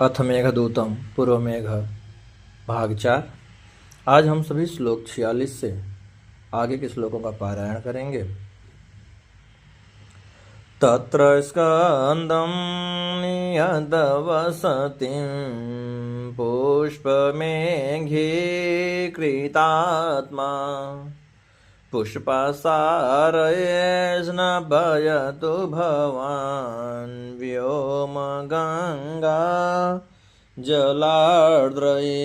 अथ मेघदूतम पूर्वमेघ भाग 4। आज हम सभी श्लोक 46 से आगे के श्लोकों का पारायण करेंगे। तत्र स्कंदं नियतवसतिं पुष्पमेघे कृतात्मा पुष्पसारयेष्णभयतु भवान् व्योमगङ्गा जलार्द्रये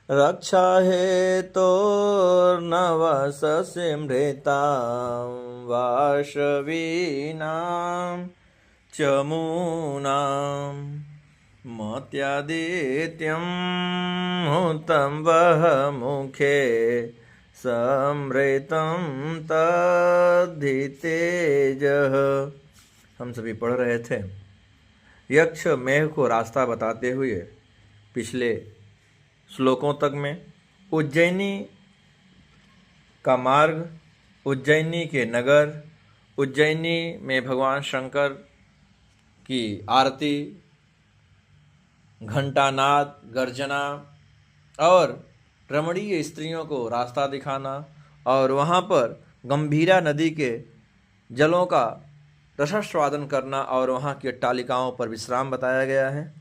रक्षाहेतोर्नवसस्मृतां वाशवीनां चमूनां मत्यादित्यं हुतं वह मुखे समृतं तद्धितेजः। हम सभी पढ़ रहे थे। यक्ष मेघ को रास्ता बताते हुए पिछले श्लोकों तक में उज्जैनी का मार्ग, उज्जैनी के नगर, उज्जैनी में भगवान शंकर की आरती, घंटानाद, गर्जना और रमणीय स्त्रियों को रास्ता दिखाना और वहाँ पर गंभीरा नदी के जलों का रसास्वादन करना और वहाँ की अट्टालिकाओं पर विश्राम बताया गया है।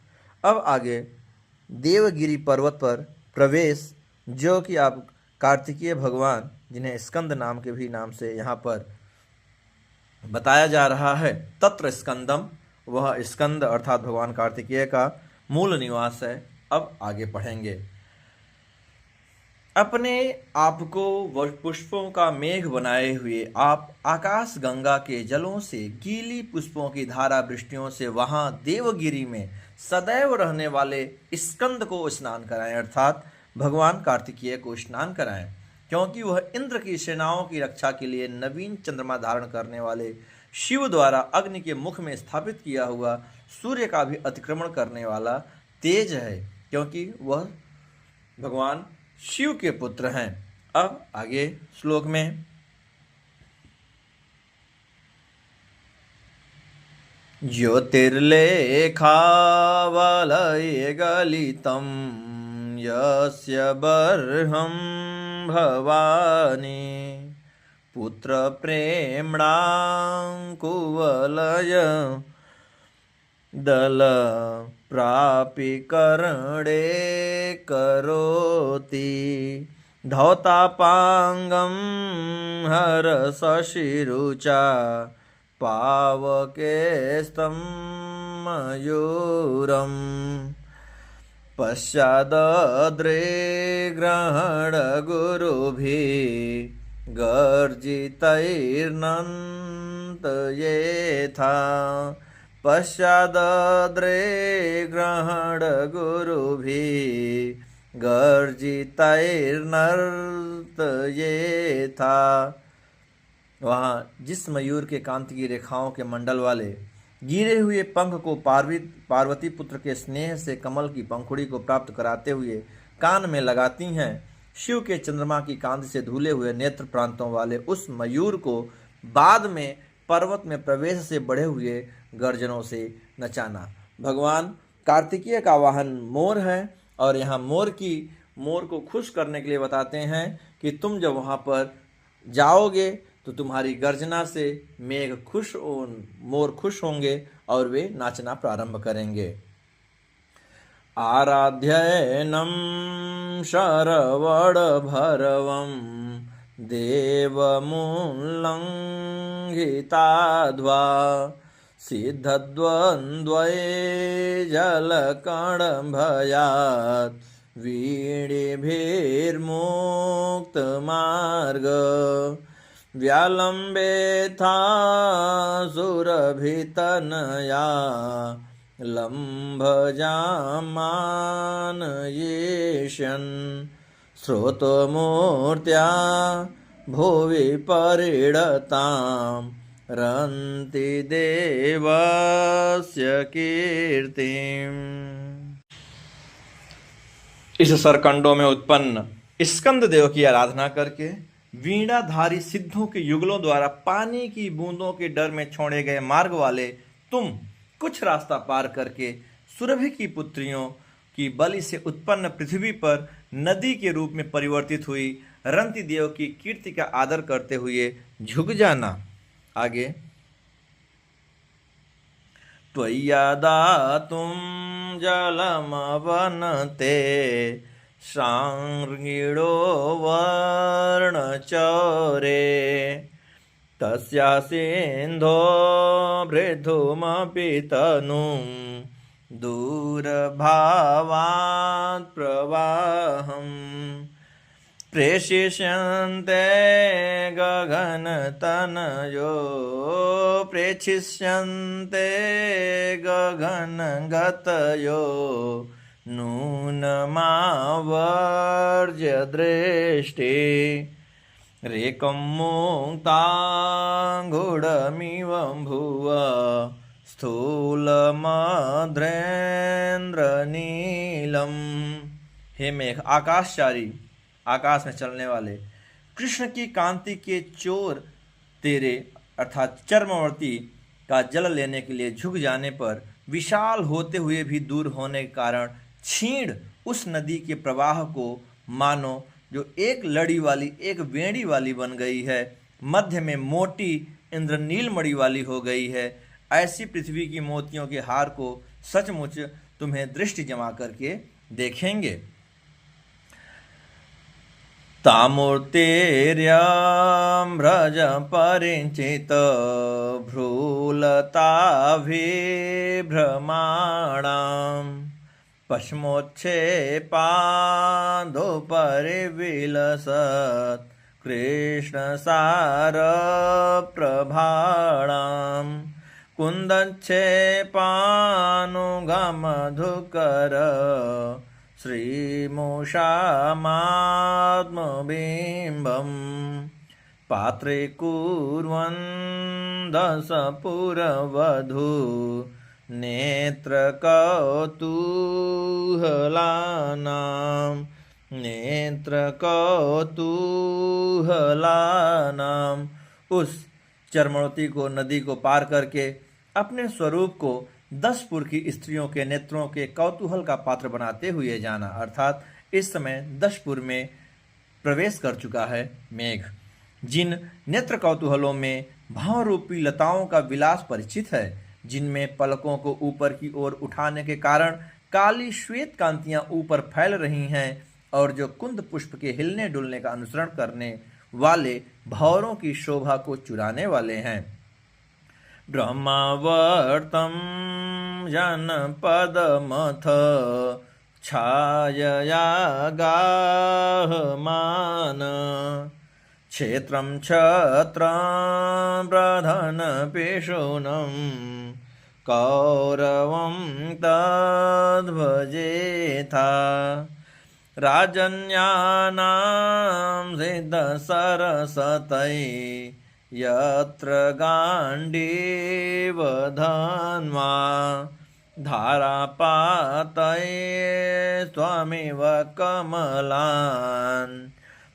अब आगे देवगिरी पर्वत पर प्रवेश, जो कि आप कार्तिकेय भगवान, जिन्हें स्कंद नाम के भी नाम से यहाँ पर बताया जा रहा है, तत्र स्कंदम, वह स्कंद अर्थात भगवान कार्तिकेय का मूल निवास है। अब आगे पढ़ेंगे। अपने आप को पुष्पों का मेघ बनाए हुए आप आकाश गंगा के जलों से, गीली पुष्पों की धारा वृष्टियों से वहां देवगिरी में सदैव रहने वाले स्कंद को स्नान कराएं, अर्थात भगवान कार्तिकेय को स्नान कराएं, क्योंकि वह इंद्र की सेनाओं की रक्षा के लिए नवीन चंद्रमा धारण करने वाले शिव द्वारा अग्नि के मुख में स्थापित किया हुआ सूर्य का भी अतिक्रमण करने वाला तेज है, क्योंकि वह भगवान शिव के पुत्र हैं। अब आगे श्लोक में ज्योतिर्लेखावलये गलितं यस्य बर्हं भवानी पुत्रप्रेम्णाङ्कुवलय दल प्रापिकर्णे करोति धौतापाङ्गं हरशशिरुचा पावकेस्तं मयूरं पश्चादद्रेग्रहणगुरुभिः गर्जितैर्नन्तयेथा पश्चादद्रेग्रहणगुरुभिः गर्जितैर्नर्तयेथा। वहाँ जिस मयूर के कांति की रेखाओं के मंडल वाले गिरे हुए पंख को पार्वती पुत्र के स्नेह से कमल की पंखुड़ी को प्राप्त कराते हुए कान में लगाती हैं, शिव के चंद्रमा की कांति से धुले हुए नेत्र प्रांतों वाले उस मयूर को बाद में पर्वत में प्रवेश से बढ़े हुए गर्जनों से नचाना। भगवान कार्तिकेय का वाहन मोर है और यहाँ मोर को खुश करने के लिए बताते हैं कि तुम जब वहाँ पर जाओगे तो तुम्हारी गर्जना से मोर खुश होंगे और वे नाचना प्रारंभ करेंगे। आराध्यैनं शरवणभरवं देवमुल्लङ्घिताध्वा सिद्धद्वन्द्वये जलकणभयात् वीणिभिर्मुक्तमार्ग व्यालम्बेथा सुरभितनया लम्भजामानयेष्यन् श्रोतमूर्त्या भुवि परिणतां रन्ति देवस्य कीर्तिम्। इस सरकंडों में उत्पन्न स्कंद देव की आराधना करके वीणाधारी सिद्धों के युगलों द्वारा पानी की बूंदों के डर में छोड़े गए मार्ग वाले तुम कुछ रास्ता पार करके सुरभि की पुत्रियों की बलि से उत्पन्न पृथ्वी पर नदी के रूप में परिवर्तित हुई रंति देव की कीर्ति का आदर करते हुए झुक जाना। आगे, त्वय्यादातुं जलमवनते सांगीडो वर्णचरे तस्या सिन्धो वृद्धुमपि तनुं दूरभावात् प्रवाहम् प्रेषिष्यन्ते गगनतनयो प्रेषिष्यन्ते गगनगतयो नूनमावर्ज्य दृष्टि रेकं मुक्ताङ्गुडमिव भुव स्थूलमद्रेन्द्रनीलम्। हे मेघ आकाशचारी, आकाश में चलने वाले, कृष्ण की कांति के चोर तेरे अर्थात चर्मवर्ती का जल लेने के लिए झुक जाने पर विशाल होते हुए भी दूर होने के कारण क्षीण उस नदी के प्रवाह को मानो जो एक लड़ी वाली, एक वेणी वाली बन गई है, मध्य में मोटी इंद्रनील मणि वाली हो गई है। ऐसी पृथ्वी की मोतियों के हार को सचमुच तुम्हें दृष्टि जमा करके देखेंगे। तामूर्तिर्यम्रज परिचित भ्रूलताभिभ्रमाणाम् पश्मोच्छेपादोपरिविलसत् कृष्णसारप्रभाणाम् कुन्दच्छेपानुगमधुकर श्रीमुषामात्मबिम्बम् पात्रे कुर्वन् दशपुरवधू नेत्रकौतूहलानाम्। उस चर्मवती को नदी को पार करके अपने स्वरूप को 10 पुर की स्त्रियों के नेत्रों के कौतूहल का पात्र बनाते हुए जाना। अर्थात इस समय 10 पुर में प्रवेश कर चुका है मेघ, जिन नेत्र कौतूहलों में भाव रूपी लताओं का विलास परिचित है, जिनमें पलकों को ऊपर की ओर उठाने के कारण काली श्वेत कांतियां ऊपर फैल रही हैं और जो कुंद पुष्प के हिलने डुलने का अनुसरण करने वाले भौरों की शोभा को चुराने वाले हैं। ब्रह्मावर्तं जनपदमथ छायया गाहमान क्षेत्रं क्षत्रं प्रधनपिशूनं कौरवं तद्भजेथा राजन्यानां सिद्धसरसतै यत्र गाण्डीव धन्वा धारापातये त्वमिव कमलान्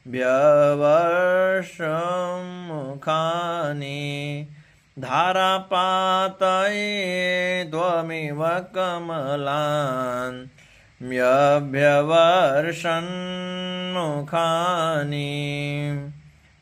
व्यवर्षमुखानि धारापातये त्वमिव कमलान् व्यवर्षन्मुखानि।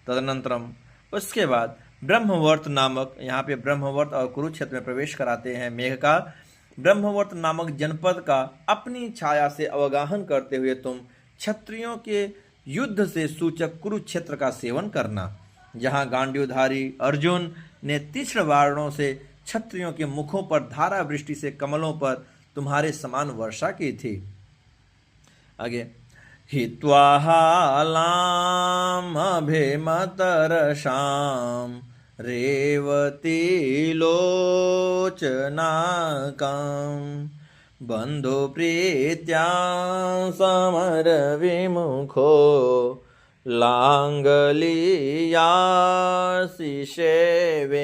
तदनंतरम उसके बाद ब्रह्मवर्त नामक, यहाँ पे ब्रह्मवर्त और कुरुक्षेत्र में प्रवेश कराते हैं मेघ का। ब्रह्मवर्त नामक जनपद का अपनी छाया से अवगाहन करते हुए तुम क्षत्रियों के युद्ध से सूचक कुरुक्षेत्र का सेवन करना, जहाँ गांडीवधारी अर्जुन ने तीक्ष्ण बाणों से क्षत्रियों के मुखों पर धारा वृष्टि से कमलों पर तुम्हारे समान वर्षा की थी। आगे, हित्वा हालाम् अभिमतरसाम् रेवती लोचनाकाम् बन्धुप्रीत्या समरविमुखो लाङ्गलीयासि सेवे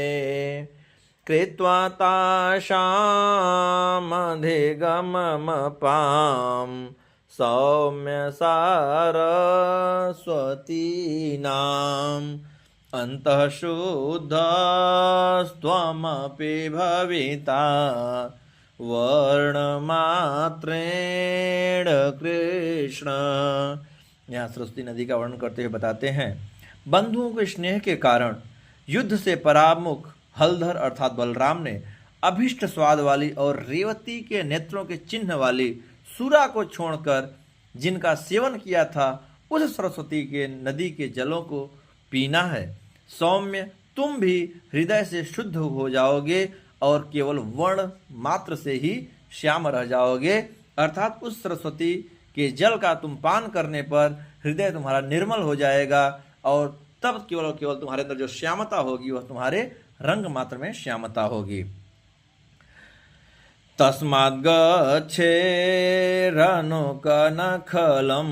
कृत्वा तासामधिगममपाम् सौम्य सरस्वतीनाम् अन्तः शुद्धस्त्वमपि भविता वर्णमात्रेण कृष्ण। यहाँ सरस्वती नदी का वर्णन करते हुए बताते हैं, बंधुओं के स्नेह के कारण युद्ध से परामुख हलधर अर्थात बलराम ने अभिष्ट स्वाद वाली और रेवती के नेत्रों के चिन्ह वाली सुरा को छोड़कर जिनका सेवन किया था उस सरस्वती के नदी के जलों को पीना है। सौम्य, तुम भी हृदय से शुद्ध हो जाओगे और केवल वर्ण मात्र से ही श्याम रह जाओगे, अर्थात उस सरस्वती के जल का तुम पान करने पर हृदय तुम्हारा निर्मल हो जाएगा और तब केवल तुम्हारे अंदर जो श्यामता होगी वह तुम्हारे रंग मात्र में श्यामता होगी। तस्माद् गच्छेरनुकनखलं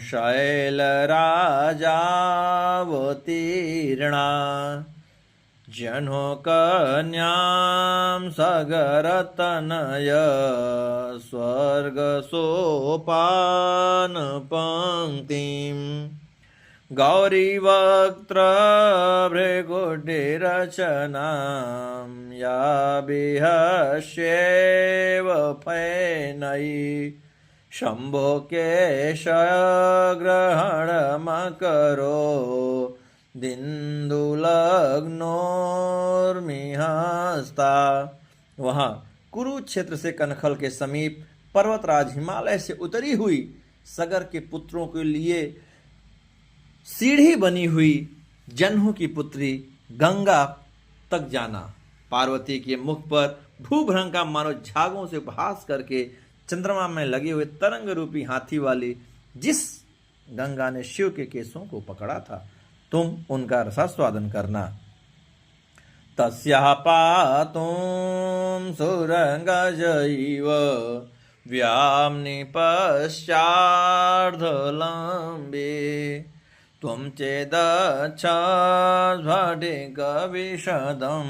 शैलराजावतीर्णा जनोकन्यां सगरतनय स्वर्गसोपानपङ्क्तिं गौरीवक्त्रभृगुटिरचनां या विहस्येव फैनयि शम्भो केशग्रहणमकरो दिन्दुलग्नोर्मिहस्ता। वहाँ कुरुक्षेत्र से कनखल के समीप पर्वतराज हिमालय से उतरी हुई सगर के पुत्रों के लिए सीढ़ी बनी हुई जन्हू की पुत्री गंगा तक जाना। पार्वती के मुख पर भूभ्रंग का मानो झागों से उपहास करके चंद्रमा में लगे हुए तरंग रूपी हाथी वाली जिस गंगा ने शिव के केसों को पकड़ा था, तुम उनका रसास्वादन करना। तस्याः पातुं सुरंगजैव व्याम्नि पश्चार्धलम्बे त्वं चेदच्छाद्भटिकविशदं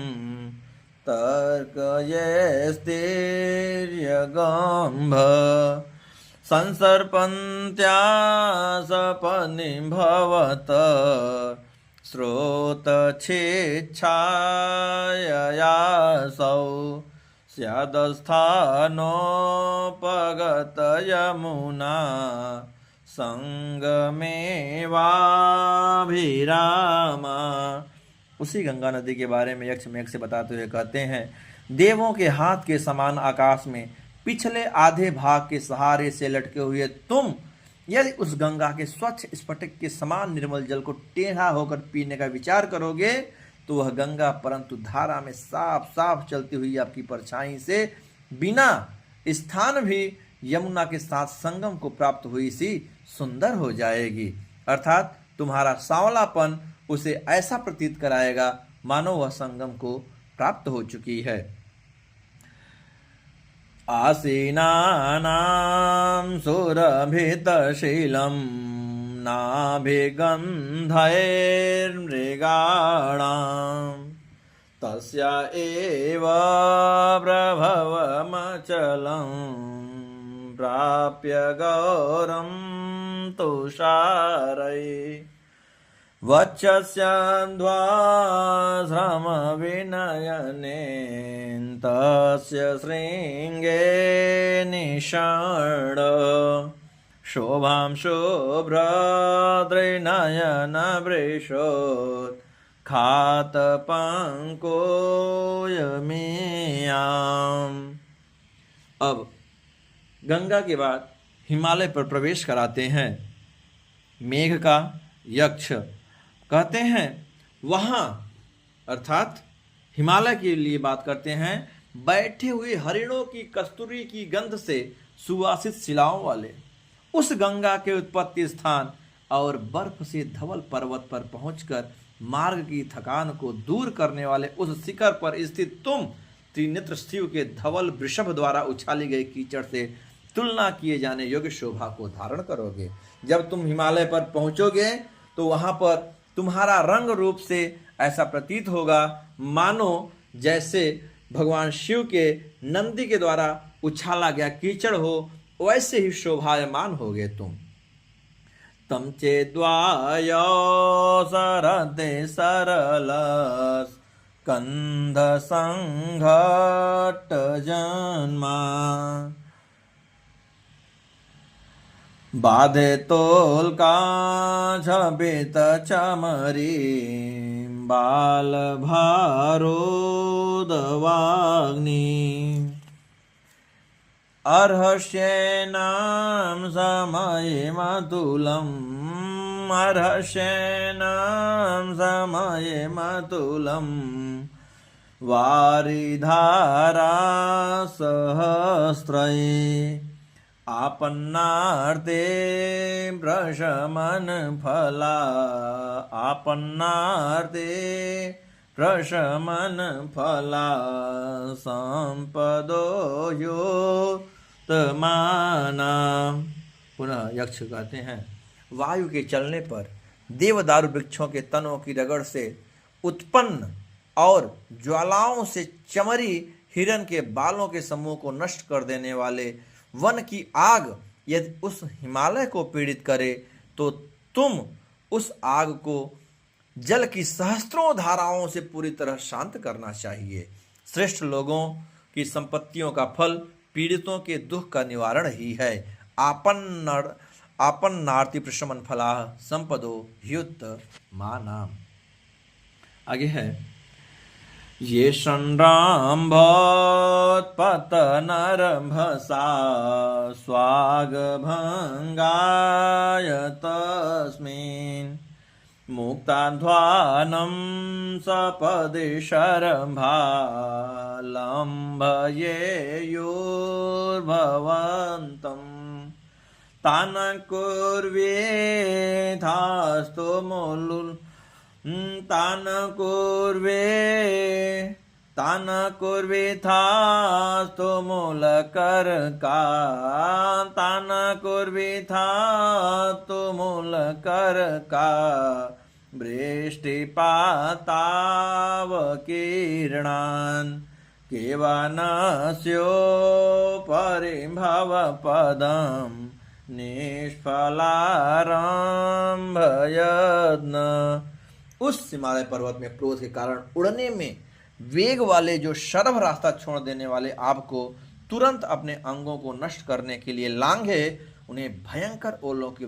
तर्कयेस्तिर्यगम्भ संसर्पन्त्या सपत्नीं भवत स्रोतच्छिच्छाययासौ स्यादस्थानोपगतयमुना संगमेवाभिरामा। उसी गंगा नदी के बारे में यक्ष मेघ से बताते हुए कहते हैं, देवों के हाथ के समान आकाश में पिछले आधे भाग के सहारे से लटके हुए तुम यदि उस गंगा के स्वच्छ स्फटिक के समान निर्मल जल को टेढ़ा होकर पीने का विचार करोगे तो वह गंगा परंतु धारा में साफ साफ चलती हुई आपकी परछाई से बिना स्थान भी यमुना के साथ संगम को प्राप्त हुई सी सुंदर हो जाएगी। अर्थात तुम्हारा सांवलापन उसे ऐसा प्रतीत कराएगा मानो वह संगम को प्राप्त हो चुकी है। आसीनानां सुरभितशीलं नाभिगन्धैर्मृगाणां तस्या एव प्रभवमचलं प्राप्य गौरं तुषारै वक्षस्यान्ध्वाश्रमविनयनेन तस्य शृङ्गे निषण्ण शोभां शुभ्रद्रिनयनवृषोत् खातपङ्कोयमेयाम्। अब गंगा के बाद हिमालय पर प्रवेश कराते हैं मेघ का यक्ष। कहते हैं वहां अर्थात हिमालय के लिए बात करते हैं, बैठे हुए हरिणों की कस्तूरी की गंध से सुवासित शिलाओं वाले उस गंगा के उत्पत्ति स्थान और बर्फ से धवल पर्वत पर पहुंचकर मार्ग की थकान को दूर करने वाले उस शिखर पर स्थित तुम त्रिनेत्र शिव के धवल वृषभ द्वारा उछाली गई कीचड़ से तुलना किए जाने योग्य शोभा को धारण करोगे। जब तुम हिमालय पर पहुंचोगे तो वहां पर तुम्हारा रंग रूप से ऐसा प्रतीत होगा मानो जैसे भगवान शिव के नंदी के द्वारा उछाला गया कीचड़ हो, वैसे ही शोभायमान होगे तुम। तम चेद्वायो सरते सरलस कंध संघट जन्मा बाधे तोल का झबित चमरी बाल भारोदवाग्नि अर्हस्येनां समये मतुलम् अर्हस्येनां समये मतुलम् वारिधारा सहस्रये आपन्नार्ते प्रशमन फला आपन्नार्ते प्रशमन फला संपदो योतमाना। पुनः यक्ष कहते हैं, वायु के चलने पर देवदारू वृक्षों के तनों की रगड़ से उत्पन्न और ज्वालाओं से चमरी हिरण के बालों के समूह को नष्ट कर देने वाले वन की आग यदि उस हिमालय को पीड़ित करे तो तुम उस आग को जल की सहस्त्रों धाराओं से पूरी तरह शांत करना चाहिए। श्रेष्ठ लोगों की संपत्तियों का फल पीड़ितों के दुख का निवारण ही है। आपन्नार्ति प्रशमन फलाः संपदो ह्युत्तमानाम्। आगे है, ये संराम्भोत्पतनरभसा स्वागभङ्गाय तस्मिन् मुक्ताध्वानं सपदि शरम्भा लम्भयेयुर्भवन्तम् तान् कुर्वेथास्तु मुलुल् तान् कुर्वेथास्तु मूलकर्का तान् कुर्वेथास्तु मूलकर्का वृष्टिपातावकीर्णान् केवनस्योपरिभवपदम् निष्फलारम्भयत्न। उस हिमालय पर्वत में क्रोध के कारण उड़ने में वेग वाले जो शरभ रास्ता छोड़ देने वाले आपको तुरंत अपने अंगों को नष्ट करने के लिए लांघे, उन्हें भयंकर ओलों की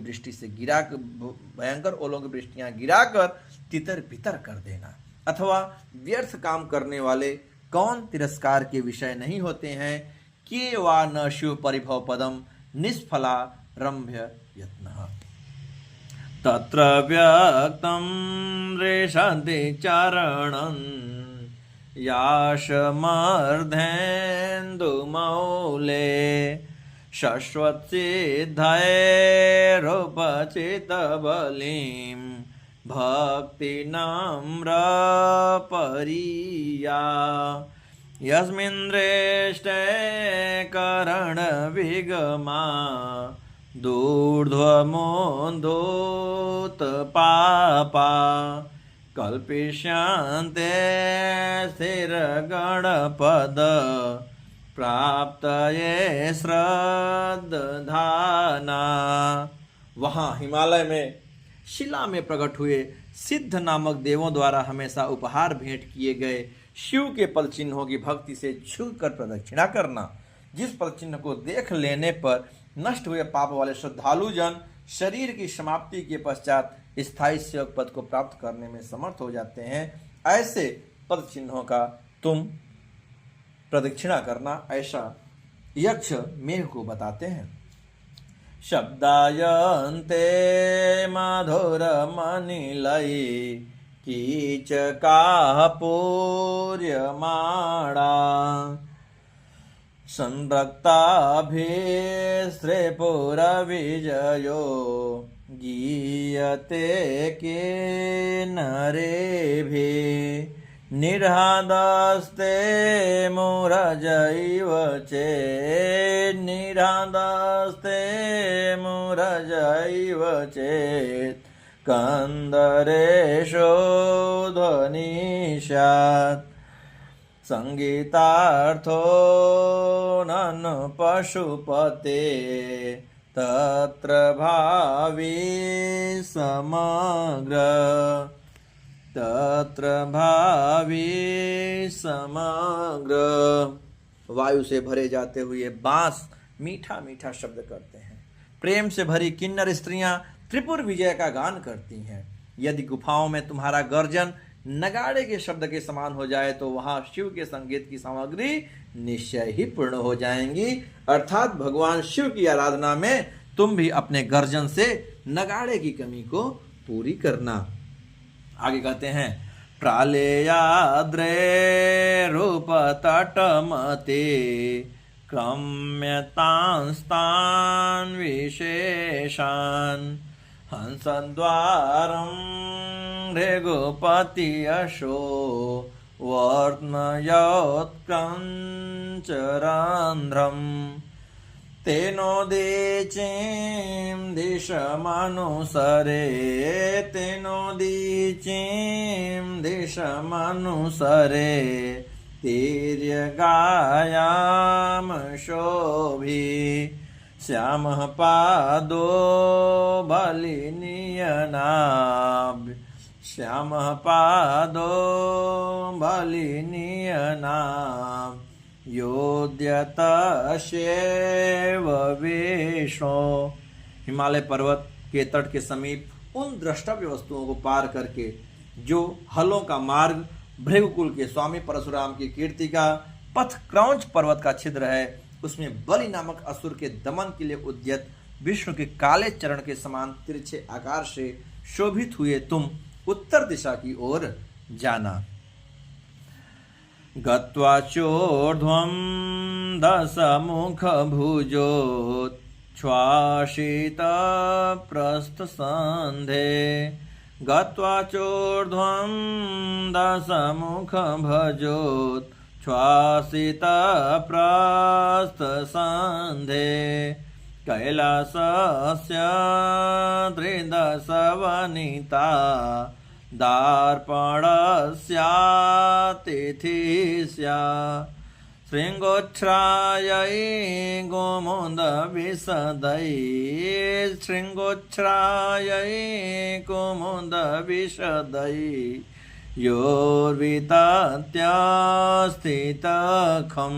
वृष्टियां गिराकर तितर बितर कर देना। अथवा व्यर्थ काम करने वाले कौन तिरस्कार के विषय नहीं होते हैं कि वा न शिव परिभव पदम निष्फला रम्भ्य यत्नः। तत्र व्यक्तं रेषन्ति चरणं याशमर्धेन्दुमौले शश्वत्सिद्धैरुपचितबलिं भक्तिनम्रपरिया यस्मिन् दृष्टे करणविगमा दूर्ध्वमोन्दोत्पापा कल्पिष्यन्ते स्थिरगणपद प्राप्तये श्रद्धाना। वहाँ हिमालय में शिला में प्रकट हुए सिद्ध नामक देवों द्वारा हमेशा उपहार भेंट किए गए शिव के पल चिन्हों की भक्ति से झुककर प्रदक्षिणा करना। जिस पल चिन्ह को देख लेने पर नष्ट हुए पाप वाले श्रद्धालु जन शरीर की समाप्ति के पश्चात स्थायी सेवक पद को प्राप्त करने में समर्थ हो जाते हैं। ऐसे पद चिन्हों का तुम प्रदक्षिणा करना, ऐसा यक्ष मेघ को बताते हैं। शब्दायन्ते मधुरमनिलये कीचकाः पूर्यमाणा संरक्ताभिस्त्रिपुरविजयो गीयते किन्नरेभिः निरादस्ते मुरजैव चेत् निरादस्ते मुरजैव चेत् कंदरेषु ध्वनि स्यात् संगीतार्थो नन पशुपते तत्र भावी समग्र। तत्र भावी समग्र। वायु से भरे जाते हुए बांस मीठा मीठा शब्द करते हैं। प्रेम से भरी किन्नर स्त्रियां त्रिपुर विजय का गान करती हैं। यदि गुफाओं में तुम्हारा गर्जन नगाड़े के शब्द के समान हो जाए तो वहां शिव के संगीत की सामग्री निश्चय ही पूर्ण हो जाएंगी। अर्थात भगवान शिव की आराधना में तुम भी अपने गर्जन से नगाड़े की कमी को पूरी करना। आगे कहते हैं प्रालेयाद्रे रूप तटमते क्रम्यतांस्तान् विशेषान् हंसद्वारं भृगुपति यशो वर्त्मयोत्कञ्चरन्ध्रम् तेनोदीचीं दिशमनुसरे तिर्यगायाम शोभि श्यामः पादो बलिनीयनाभ श्यामः पादो बलिनीयनाभ योद्यतशेव विष्णु। हिमालय पर्वत के तट के समीप उन द्रष्टव्य वस्तुओं को पार करके जो हलों का मार्ग, भृगुकुल के स्वामी परशुराम की कीर्ति का पथ, क्रौंच पर्वत का छिद्र है, उसमें बलि नामक असुर के दमन के लिए उद्यत विष्णु के काले चरण के समान तिरछे आकार से शोभित हुए तुम उत्तर दिशा की ओर जाना। गत्वा चोर्ध्वं दशमुख भुजोच्छ्वासित प्रस्थसन्धे गत्वा चोर्ध्वं दशमुख भजोच्छ्वासित प्रस्थसन्धे कैलासस्य त्रिदशवनिता दार्पणस्यातिथिस्या शृङ्गोच्छ्रायै कुमुदविशदै शृङ्गोच्छ्रायै कुमुदविशदै योर्वितत्यास्थितखं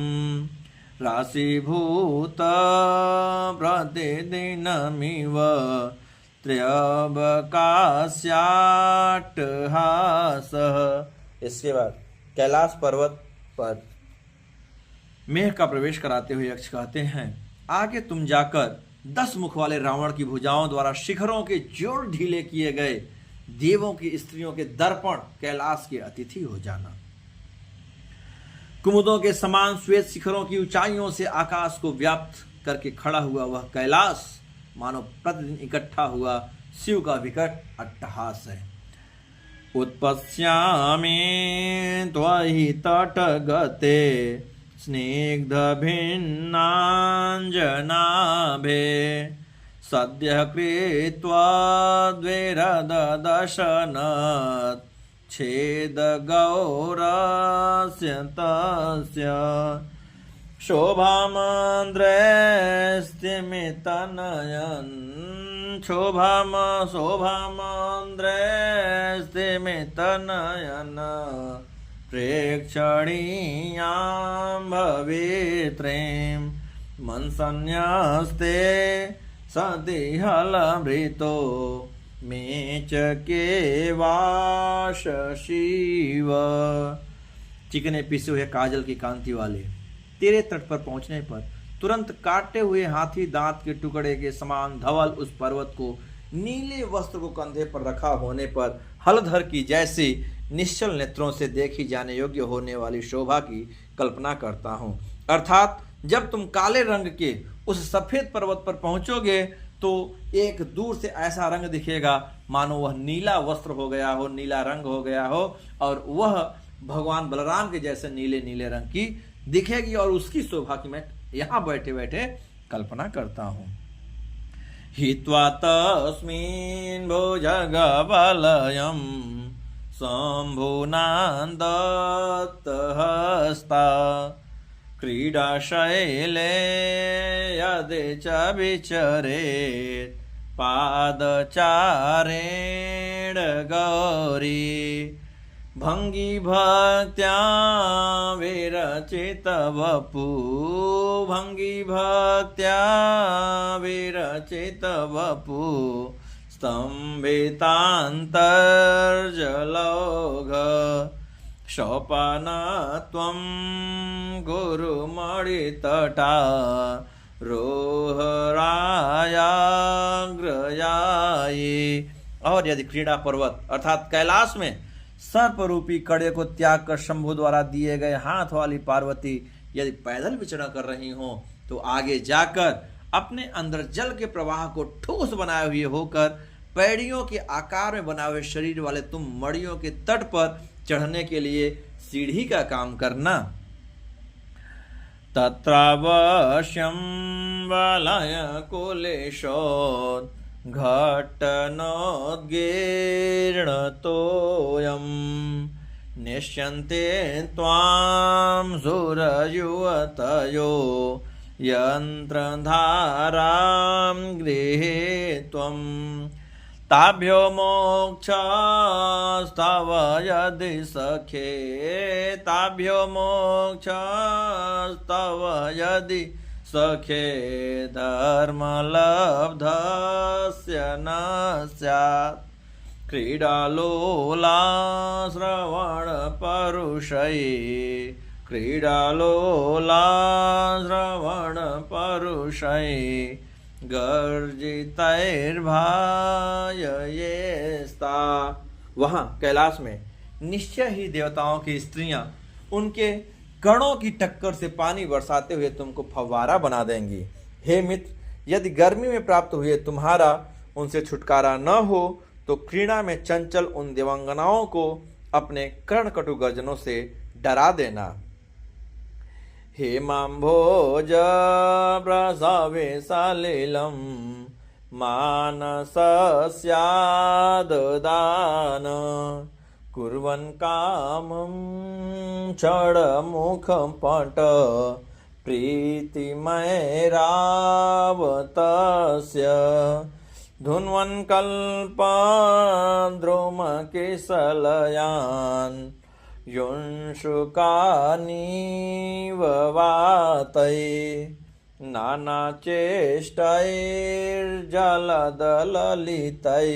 राशिभूत प्रतिदिनमिव त्र्यंबकास्याट्टहासः। इसके बाद कैलाश पर्वत पर मेघ का प्रवेश कराते हुए यक्ष कहते हैं, आगे तुम जाकर 10 मुख वाले रावण की भुजाओं द्वारा शिखरों के जोड़ ढीले किए गए देवों की स्त्रियों के दर्पण कैलाश के अतिथि हो जाना। कुमुदों के समान श्वेत शिखरों की ऊंचाइयों से आकाश को व्याप्त करके खड़ा हुआ वह कैलाश मानो प्रतिदिन इकट्ठा हुआ शिव का विकट अट्टहास है। उत्पश्यामि त्वहि तटगते स्निग्ध भिन्नाञ्जनाभे सद्यः कृत्वा द्विरदशनत् छेदगौरस्य तस्य शोभामन्द्रेस्तिमितनयन् शोभामन्द्रेस्तिमितनयन् प्रेक्षणीयां भवित्रीं मनसन्न्यस्ते सति हलभृतो मेचके वाश शिव। चिकने पिसे हुए काजल की कांति वाले तेरे तट पर पहुंचने पर तुरंत काटे हुए हाथी दांत के टुकड़े के समान धवल उस पर्वत को नीले वस्त्र को कंधे पर रखा होने पर हलधर की जैसे निश्चल नेत्रों से देखी जाने योग्य होने वाली शोभा की कल्पना करता हूँ। अर्थात जब तुम काले रंग के उस सफेद पर्वत पर पहुंचोगे तो एक दूर से ऐसा रंग दिखेगा मानो वह नीला वस्त्र हो गया हो, नीला रंग हो गया हो, और वह भगवान बलराम के जैसे नीले नीले रंग की दिखेगी और उसकी शोभा की मैं यहाँ बैठे बैठे कल्पना करता हूँ। हित्वा तस्मिन् भुजगबलयं शम्भुनान्दत्तहस्ता क्रीडाशैले यदि च विचरेत् पादचारेण गौरी भंगी भक्त्या विरचित वपु भंगी भक्त्या विरचित वपु स्तंभितांतर्जलौघ शोपनत्वं गुरुमणितटा रोहरायाग्रयायि। और यदि क्रीड़ा पर्वत अर्थात कैलाश में सर्प रूपी कड़े को त्याग कर शंभु द्वारा दिए गए हाथ वाली पार्वती यदि पैदल विचरण कर रही हो तो आगे जाकर अपने अंदर जल के प्रवाह को ठोस बनाए हुए होकर पैड़ियों के आकार में बनाए हुए शरीर वाले तुम मड़ियों के तट पर चढ़ने के लिए सीढ़ी का काम करना। तत्रावश्यं वलय कुलेशोत् घट्टनोद्गीर्णतोऽयं निश्यन्ते त्वां सुरयुवतयो यन्त्रधारां गृहे त्वं ताभ्यो मोक्षस्तव यदि सखे ताभ्यो मोक्षस्तव यदि सखे धर्मलब्धस्य न स्यात् क्रीडालोला श्रवणपरुषैः क्रीडालोला श्रवणपरुषैः गर्जितैर्भाययेस्ता। वहां कैलाश में निश्चय ही देवताओं की स्त्रियां उनके कणों की टक्कर से पानी बरसाते हुए तुमको फव्वारा बना देंगी। हे मित्र, यदि गर्मी में प्राप्त हुए तुम्हारा उनसे छुटकारा न हो तो क्रीड़ा में चंचल उन देवांगनाओं को अपने कर्णकटु गर्जनों से डरा देना। हेमाम्भोज प्रसवे सलिलं मानसस्याददान कुर्वन् कामं षड्मुखं पट प्रीतिमैरावतस्य धुन्वन् कल्पद्रुमकेसलयान् युंशुकानीव वातै नानाचेष्टैर्जलदललितै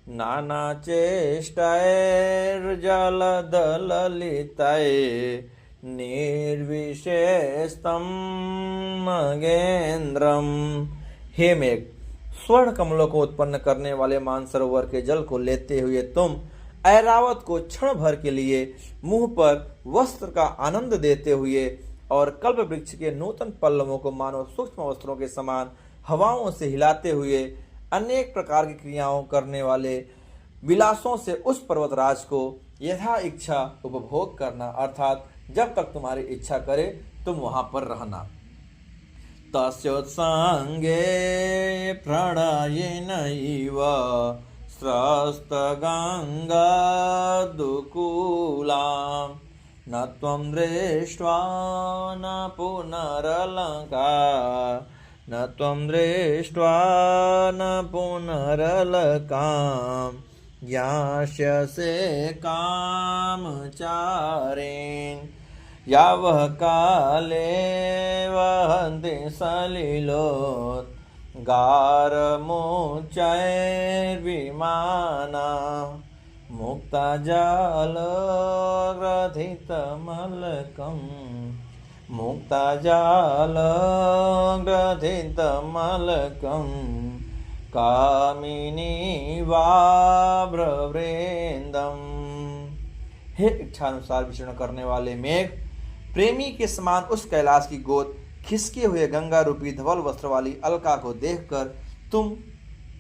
नानाचेष्टैर्जलदललितै निर्विशेषं नगेन्द्रम। हे मेघ, स्वर्ण कमलों को उत्पन्न करने वाले मानसरोवर के जल को लेते हुए तुम ऐरावत को क्षण भर के लिए मुंह पर वस्त्र का आनंद देते हुए और कल्प वृक्ष के नूतन पल्लवों को मानो सूक्ष्म वस्त्रों के समान हवाओं से हिलाते हुए अनेक प्रकार की क्रियाओं करने वाले विलासों से उस पर्वतराज को यथा इच्छा उपभोग करना, अर्थात जब तक तुम्हारी इच्छा करे तुम वहां पर रहना। तस्योत्संगे प्रणयेनैव स्रस्तगङ्गादुकूलां न त्वं दृष्ट्वा न पुनरलङ्का न त्वं दृष्ट्वा न पुनरलङ्कां यास्यसे कामचारेण यावः काले वहन्ति सलिलोत् गारमुच्चैर्विमाना मुक्ताजालग्रथितमलकं मुक्ताजालग्रथितमलकं कामिनी वाभ्रवृन्दम्। हे इच्छानुसार विचरण करने वाले मेघ, प्रेमी के समान उस कैलाश की गोद खिसके हुए गंगा रूपी धवल वस्त्र वाली अलका को देखकर तुम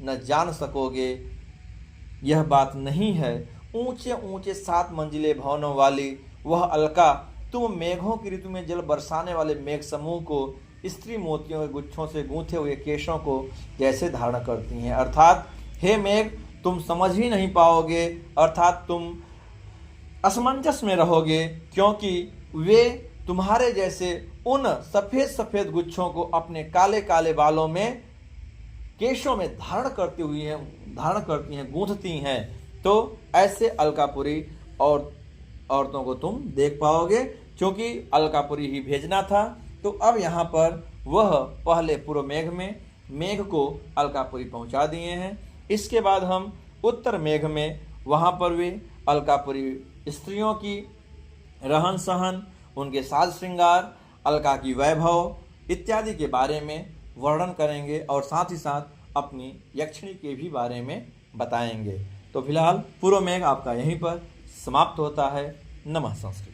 न जान सकोगे यह बात नहीं है। ऊंचे ऊंचे 7 मंजिले भवनों वाली वह अलका तुम मेघों की ऋतु में जल बरसाने वाले मेघ समूह को स्त्री मोतियों के गुच्छों से गूंथे हुए केशों को जैसे धारण करती हैं। अर्थात हे मेघ, तुम समझ ही नहीं पाओगे, अर्थात तुम असमंजस में रहोगे, क्योंकि वे तुम्हारे जैसे उन सफेद सफेद गुच्छों को अपने काले काले बालों में केशों में धारण करती हैं, गूंथती हैं। तो ऐसे अलकापुरी और औरतों को तुम देख पाओगे, क्योंकि अलकापुरी ही भेजना था। तो अब यहाँ पर वह पहले पूर्व मेघ में मेघ को अलकापुरी पहुँचा दिए हैं। इसके बाद हम उत्तर मेघ में वहाँ पर वे अलकापुरी स्त्रियों की रहन सहन, उनके साज श्रृंगार, अलका की वैभव इत्यादि के बारे में वर्णन करेंगे और साथ ही साथ अपनी यक्षिणी के भी बारे में बताएंगे। तो फिलहाल पूर्व मेघ आपका यहीं पर समाप्त होता है। नमः संस्कृत।